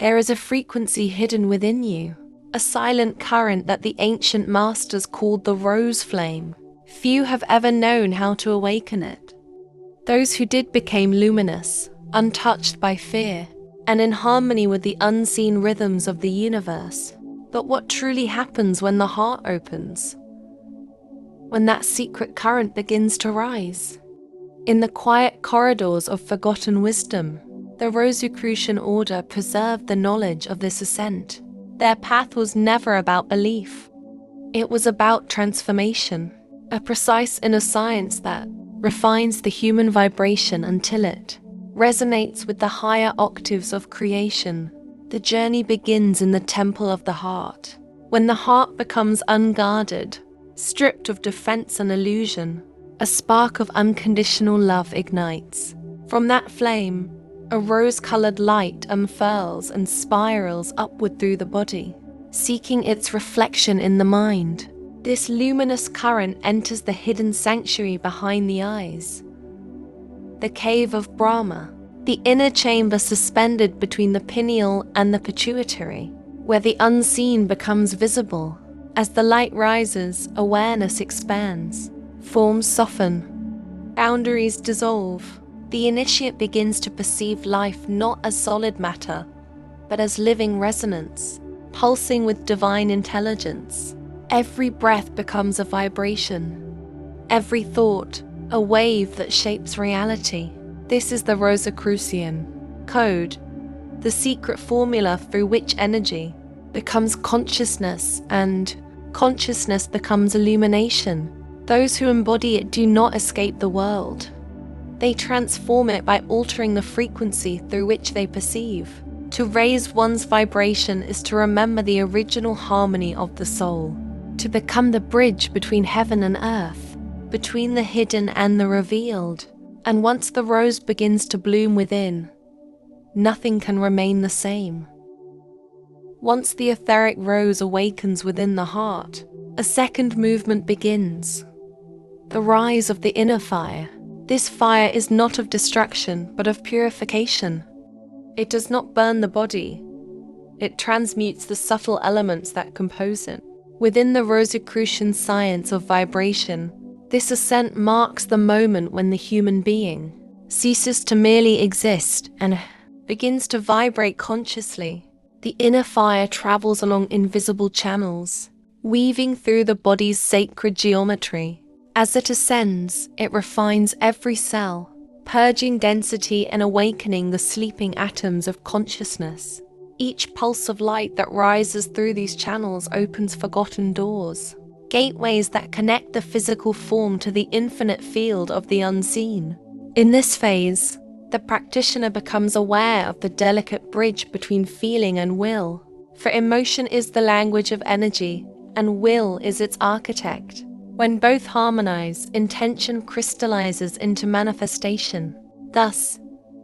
There is a frequency hidden within you, a silent current that the ancient masters called the rose flame. Few have ever known how to awaken it. Those who did became luminous, untouched by fear, and in harmony with the unseen rhythms of the universe. But what truly happens when the heart opens? When that secret current begins to rise? In the quiet corridors of forgotten wisdom, the Rosicrucian order preserved the knowledge of this ascent. Their path was never about belief. It was about transformation, a precise inner science that refines the human vibration until it resonates with the higher octaves of creation. The journey begins in the temple of the heart. When the heart becomes unguarded, stripped of defense and illusion, a spark of unconditional love ignites. From that flame, a rose-colored light unfurls and spirals upward through the body, seeking its reflection in the mind. This luminous current enters the hidden sanctuary behind the eyes, the cave of Brahma, the inner chamber suspended between the pineal and the pituitary, where the unseen becomes visible. As the light rises, awareness expands, forms soften, boundaries dissolve. The initiate begins to perceive life not as solid matter, but as living resonance, pulsing with divine intelligence. Every breath becomes a vibration, every thought a wave that shapes reality. This is the Rosicrucian code, the secret formula through which energy becomes consciousness and consciousness becomes illumination. Those who embody it do not escape the world. They transform it by altering the frequency through which they perceive. To raise one's vibration is to remember the original harmony of the soul, to become the bridge between heaven and earth, between the hidden and the revealed. And once the rose begins to bloom within, nothing can remain the same. Once the etheric rose awakens within the heart, a second movement begins. The rise of the inner fire. This fire is not of destruction, but of purification. It does not burn the body. It transmutes the subtle elements that compose it. Within the Rosicrucian science of vibration, this ascent marks the moment when the human being ceases to merely exist and begins to vibrate consciously. The inner fire travels along invisible channels, weaving through the body's sacred geometry. As it ascends, it refines every cell, purging density and awakening the sleeping atoms of consciousness. Each pulse of light that rises through these channels opens forgotten doors, gateways that connect the physical form to the infinite field of the unseen. In this phase, the practitioner becomes aware of the delicate bridge between feeling and will, for emotion is the language of energy, and will is its architect. When both harmonize, intention crystallizes into manifestation. Thus,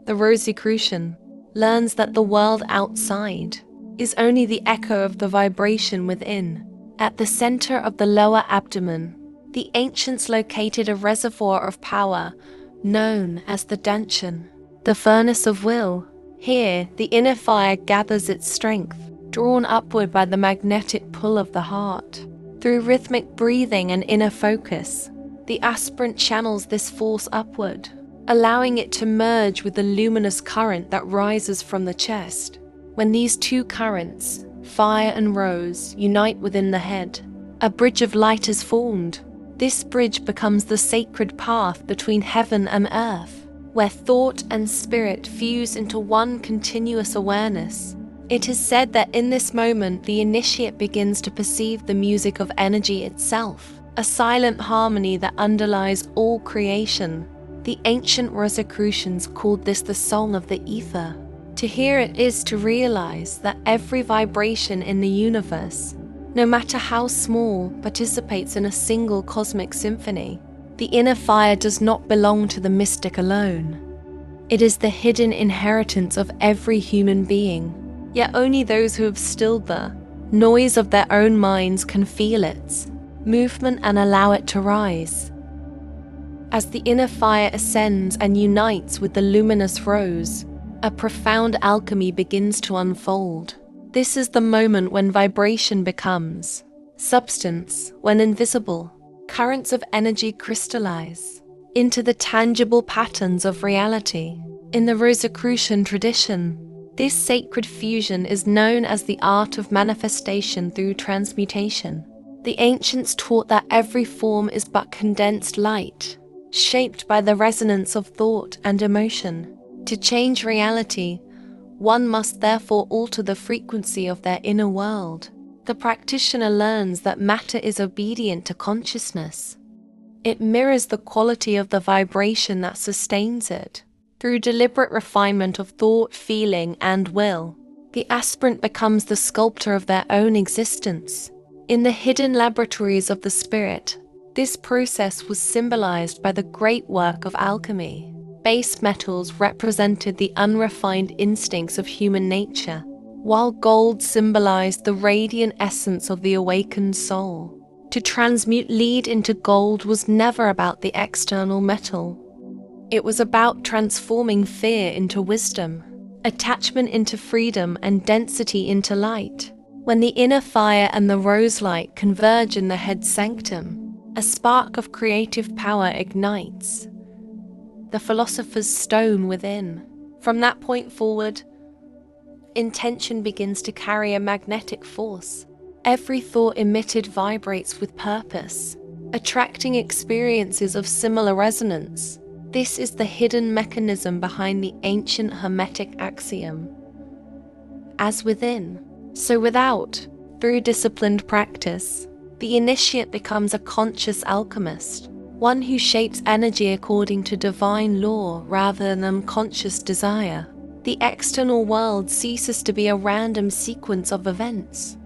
the Rosicrucian learns that the world outside is only the echo of the vibration within. At the center of the lower abdomen, the ancients located a reservoir of power known as the dantian, the furnace of will. Here, the inner fire gathers its strength, drawn upward by the magnetic pull of the heart. Through rhythmic breathing and inner focus, the aspirant channels this force upward, allowing it to merge with the luminous current that rises from the chest. When these two currents, fire and rose, unite within the head, a bridge of light is formed. This bridge becomes the sacred path between heaven and earth, where thought and spirit fuse into one continuous awareness. It is said that in this moment the initiate begins to perceive the music of energy itself, a silent harmony that underlies all creation. The ancient Rosicrucians called this the song of the ether. To hear it is to realize that every vibration in the universe, no matter how small, participates in a single cosmic symphony. The inner fire does not belong to the mystic alone. It is the hidden inheritance of every human being, yet only those who have stilled the noise of their own minds can feel its movement and allow it to rise. As the inner fire ascends and unites with the luminous rose, a profound alchemy begins to unfold. This is the moment when vibration becomes substance, when invisible currents of energy crystallize into the tangible patterns of reality. In the Rosicrucian tradition, this sacred fusion is known as the art of manifestation through transmutation. The ancients taught that every form is but condensed light, shaped by the resonance of thought and emotion. To change reality, one must therefore alter the frequency of their inner world. The practitioner learns that matter is obedient to consciousness. It mirrors the quality of the vibration that sustains it. Through deliberate refinement of thought, feeling, and will, the aspirant becomes the sculptor of their own existence. In the hidden laboratories of the spirit, this process was symbolized by the great work of alchemy. Base metals represented the unrefined instincts of human nature, while gold symbolized the radiant essence of the awakened soul. To transmute lead into gold was never about the external metal. It was about transforming fear into wisdom, attachment into freedom, and density into light. When the inner fire and the rose light converge in the head sanctum, a spark of creative power ignites the philosopher's stone within. From that point forward, intention begins to carry a magnetic force. Every thought emitted vibrates with purpose, attracting experiences of similar resonance. This is the hidden mechanism behind the ancient Hermetic axiom. As within, so without. Through disciplined practice, the initiate becomes a conscious alchemist, one who shapes energy according to divine law rather than unconscious desire. The external world ceases to be a random sequence of events.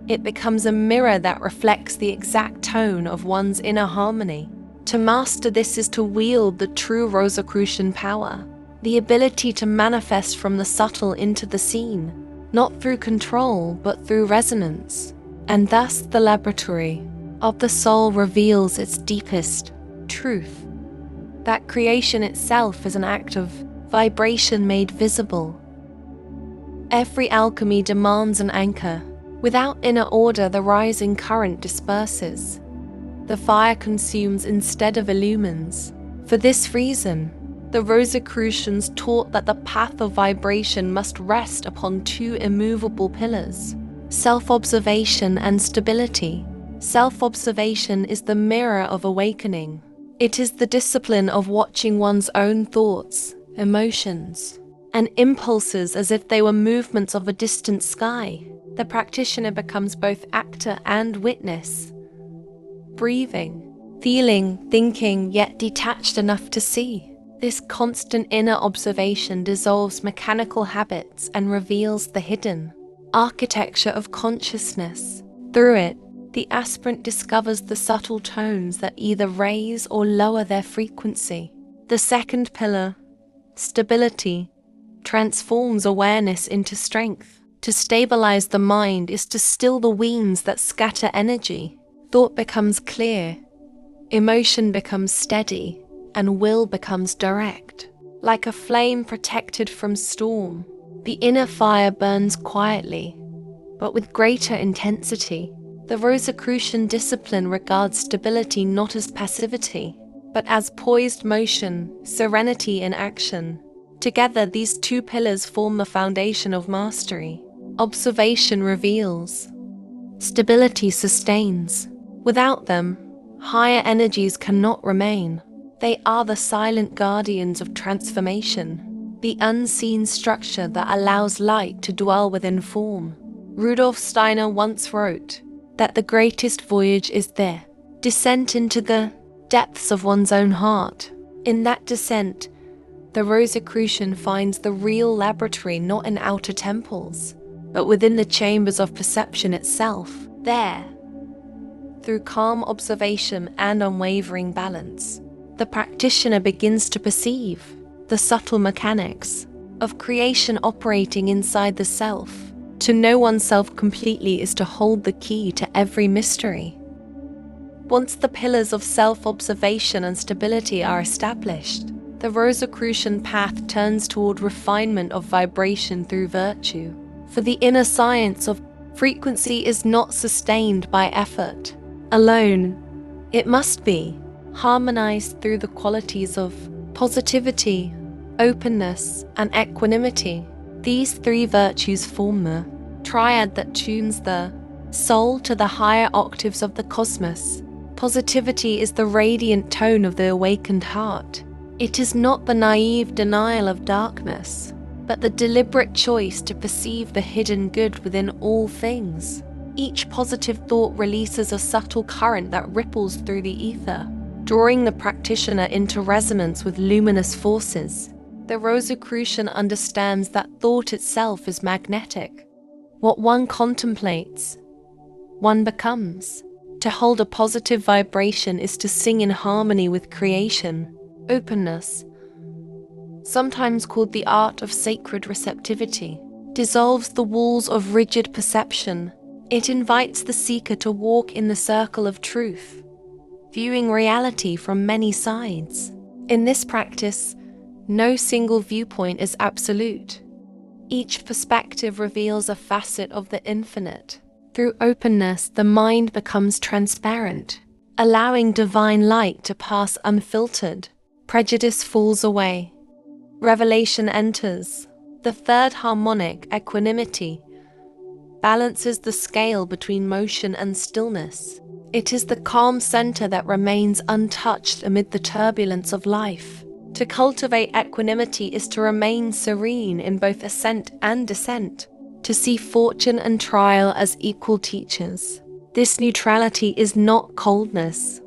It becomes a mirror that reflects the exact tone of one's inner harmony. To master this is to wield the true Rosicrucian power, the ability to manifest from the subtle into the seen, not through control but through resonance. And thus the laboratory of the soul reveals its deepest truth, that creation itself is an act of vibration made visible. Every alchemy demands an anchor. Without inner order, the rising current disperses. The fire consumes instead of illumines. For this reason, the Rosicrucians taught that the path of vibration must rest upon two immovable pillars: self-observation and stability. Self-observation is the mirror of awakening. It is the discipline of watching one's own thoughts, emotions, and impulses as if they were movements of a distant sky. The practitioner becomes both actor and witness, breathing, feeling, thinking, yet detached enough to see. This constant inner observation dissolves mechanical habits and reveals the hidden architecture of consciousness. Through it, the aspirant discovers the subtle tones that either raise or lower their frequency. The second pillar, stability, transforms awareness into strength. To stabilize the mind is to still the winds that scatter energy. Thought becomes clear, emotion becomes steady, and will becomes direct. Like a flame protected from storm, the inner fire burns quietly, but with greater intensity. The Rosicrucian discipline regards stability not as passivity, but as poised motion, serenity in action. Together, these two pillars form the foundation of mastery. Observation reveals, stability sustains. Without them, higher energies cannot remain. They are the silent guardians of transformation, the unseen structure that allows light to dwell within form. Rudolf Steiner once wrote that the greatest voyage is the descent into the depths of one's own heart. In that descent, the Rosicrucian finds the real laboratory not in outer temples, but within the chambers of perception itself. There, through calm observation and unwavering balance, the practitioner begins to perceive the subtle mechanics of creation operating inside the self. To know oneself completely is to hold the key to every mystery. Once the pillars of self-observation and stability are established, The Rosicrucian path turns toward refinement of vibration through virtue, for the inner science of frequency is not sustained by effort alone. It must be harmonized through the qualities of positivity, openness, and equanimity. These three virtues form the triad that tunes the soul to the higher octaves of the cosmos. Positivity is the radiant tone of the awakened heart. It is not the naive denial of darkness, but the deliberate choice to perceive the hidden good within all things. Each positive thought releases a subtle current that ripples through the ether, drawing the practitioner into resonance with luminous forces. The Rosicrucian understands that thought itself is magnetic. What one contemplates, one becomes. To hold a positive vibration is to sing in harmony with creation. Openness, sometimes called the art of sacred receptivity, dissolves the walls of rigid perception. It invites the seeker to walk in the circle of truth, viewing reality from many sides. In this practice, no single viewpoint is absolute. Each perspective reveals a facet of the infinite. Through openness, the mind becomes transparent, allowing divine light to pass unfiltered. Prejudice falls away. Revelation enters. The third harmonic, equanimity, balances the scale between motion and stillness. It is the calm center that remains untouched amid the turbulence of life. To cultivate equanimity is to remain serene in both ascent and descent, to see fortune and trial as equal teachers. This neutrality is not coldness.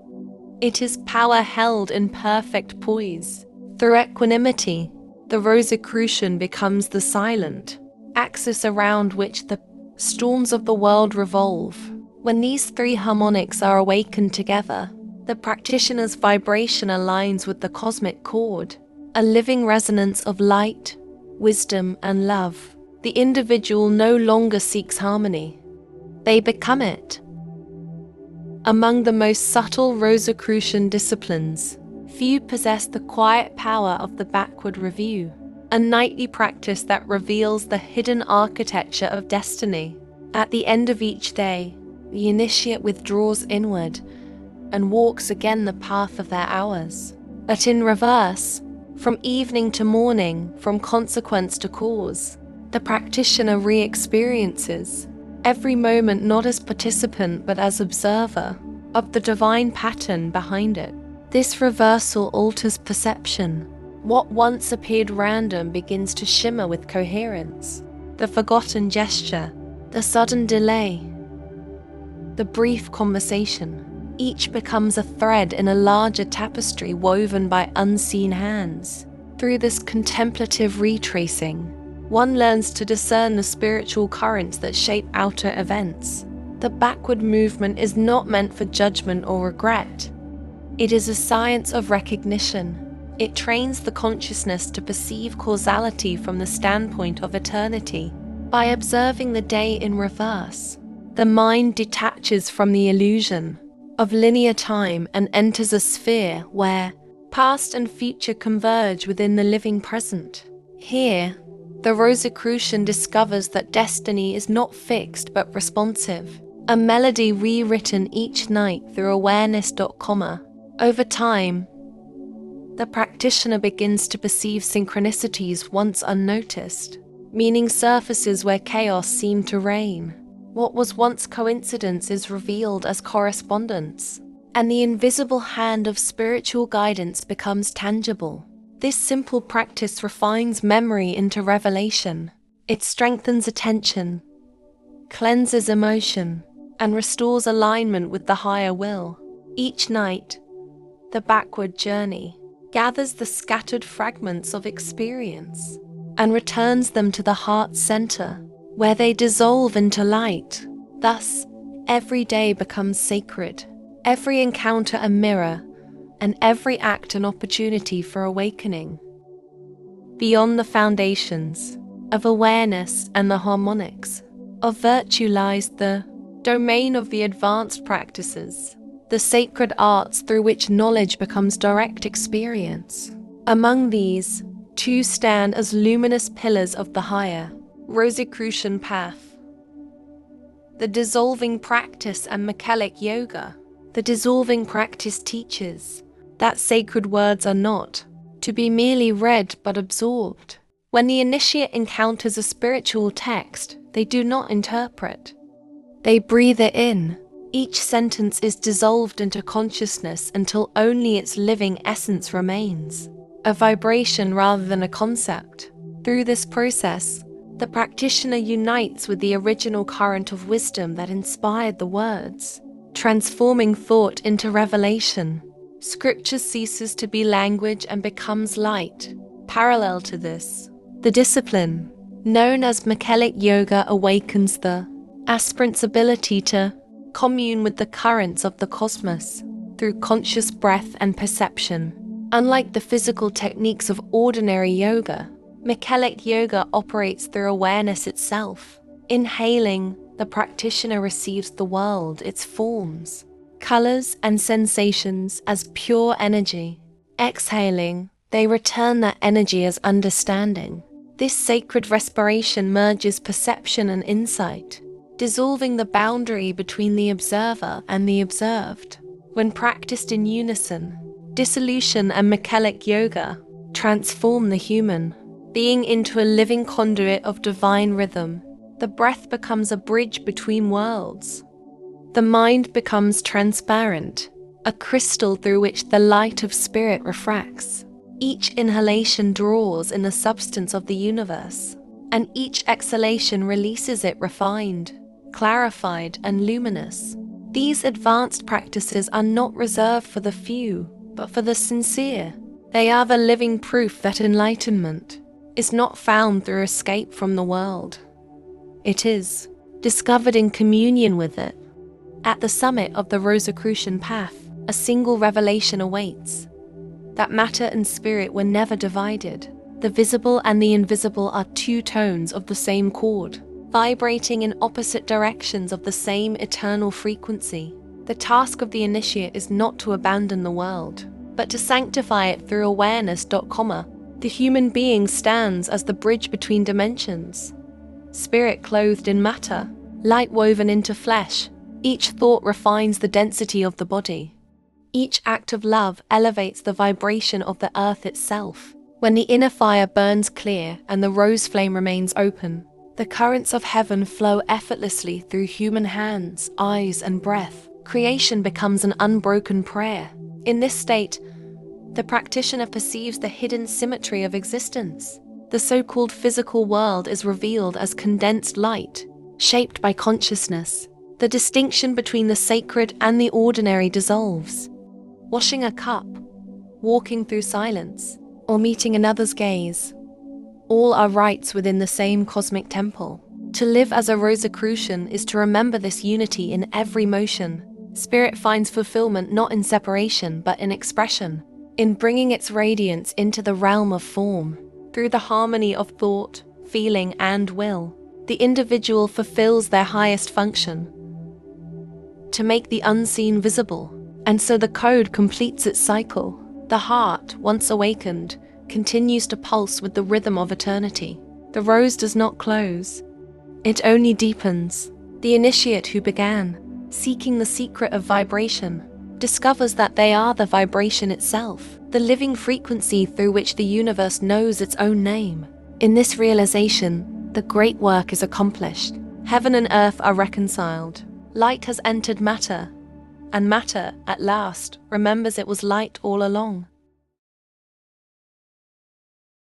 It is power held in perfect poise. Through equanimity, the Rosicrucian becomes the silent axis around which the storms of the world revolve. When these three harmonics are awakened together, the practitioner's vibration aligns with the cosmic chord, a living resonance of light, wisdom, and love. The individual no longer seeks harmony. They become it. Among the most subtle Rosicrucian disciplines, few possess the quiet power of the backward review, a nightly practice that reveals the hidden architecture of destiny. At the end of each day, the initiate withdraws inward and walks again the path of their hours. But in reverse, from evening to morning, from consequence to cause, the practitioner re-experiences every moment not as participant but as observer of the divine pattern behind it. This reversal alters perception. What once appeared random begins to shimmer with coherence. The forgotten gesture, the sudden delay, the brief conversation, each becomes a thread in a larger tapestry woven by unseen hands. Through this contemplative retracing, one learns to discern the spiritual currents that shape outer events. The backward movement is not meant for judgment or regret. It is a science of recognition. It trains the consciousness to perceive causality from the standpoint of eternity. By observing the day in reverse, the mind detaches from the illusion of linear time and enters a sphere where past and future converge within the living present. Here, the Rosicrucian discovers that destiny is not fixed but responsive, a melody rewritten each night through awareness.com. Over time, the practitioner begins to perceive synchronicities once unnoticed, meaning surfaces where chaos seemed to reign. What was once coincidence is revealed as correspondence, and the invisible hand of spiritual guidance becomes tangible. This simple practice refines memory into revelation. It strengthens attention, cleanses emotion, and restores alignment with the higher will. Each night, the backward journey gathers the scattered fragments of experience and returns them to the heart center, where they dissolve into light. Thus, every day becomes sacred, every encounter a mirror, and every act an opportunity for awakening. Beyond the foundations of awareness and the harmonics of virtue lies the domain of the advanced practices, the sacred arts through which knowledge becomes direct experience. Among these, two stand as luminous pillars of the higher Rosicrucian path: the dissolving practice and Michelic yoga. The dissolving practice teaches that sacred words are not to be merely read but absorbed. When the initiate encounters a spiritual text, they do not interpret. They breathe it in. Each sentence is dissolved into consciousness until only its living essence remains, a vibration rather than a concept. Through this process, the practitioner unites with the original current of wisdom that inspired the words, transforming thought into revelation. Scripture ceases to be language and becomes light. Parallel to this, the discipline, known as Michelic yoga, awakens the aspirant's ability to commune with the currents of the cosmos through conscious breath and perception. Unlike the physical techniques of ordinary yoga, Michelic yoga operates through awareness itself. Inhaling, the practitioner receives the world, its forms, colors, and sensations as pure energy. Exhaling, they return that energy as understanding. This sacred respiration merges perception and insight, dissolving the boundary between the observer and the observed. When practiced in unison, dissolution and Michelic yoga transform the human being into a living conduit of divine rhythm. The breath becomes a bridge between worlds. The mind becomes transparent, a crystal through which the light of spirit refracts. Each inhalation draws in the substance of the universe, and each exhalation releases it refined, clarified, and luminous. These advanced practices are not reserved for the few, but for the sincere. They are the living proof that enlightenment is not found through escape from the world. It is discovered in communion with it. At the summit of the Rosicrucian path, a single revelation awaits: that matter and spirit were never divided. The visible and the invisible are two tones of the same chord, vibrating in opposite directions of the same eternal frequency. The task of the initiate is not to abandon the world, but to sanctify it through awareness. The human being stands as the bridge between dimensions. Spirit clothed in matter, light woven into flesh. Each thought refines the density of the body. Each act of love elevates the vibration of the earth itself. When the inner fire burns clear and the rose flame remains open, the currents of heaven flow effortlessly through human hands, eyes, and breath. Creation becomes an unbroken prayer. In this state, the practitioner perceives the hidden symmetry of existence. The so-called physical world is revealed as condensed light, shaped by consciousness. The distinction between the sacred and the ordinary dissolves. Washing a cup, walking through silence, or meeting another's gaze, all are rites within the same cosmic temple. To live as a Rosicrucian is to remember this unity in every motion. Spirit finds fulfillment not in separation but in expression, in bringing its radiance into the realm of form. Through the harmony of thought, feeling, and will, the individual fulfills their highest function: to make the unseen visible. And so the code completes its cycle. The heart, once awakened, continues to pulse with the rhythm of eternity. The rose does not close. It only deepens. The initiate who began seeking the secret of vibration discovers that they are the vibration itself, the living frequency through which the universe knows its own name. In this realization, the great work is accomplished. Heaven and earth are reconciled. Light has entered matter, and matter, at last, remembers it was light all along.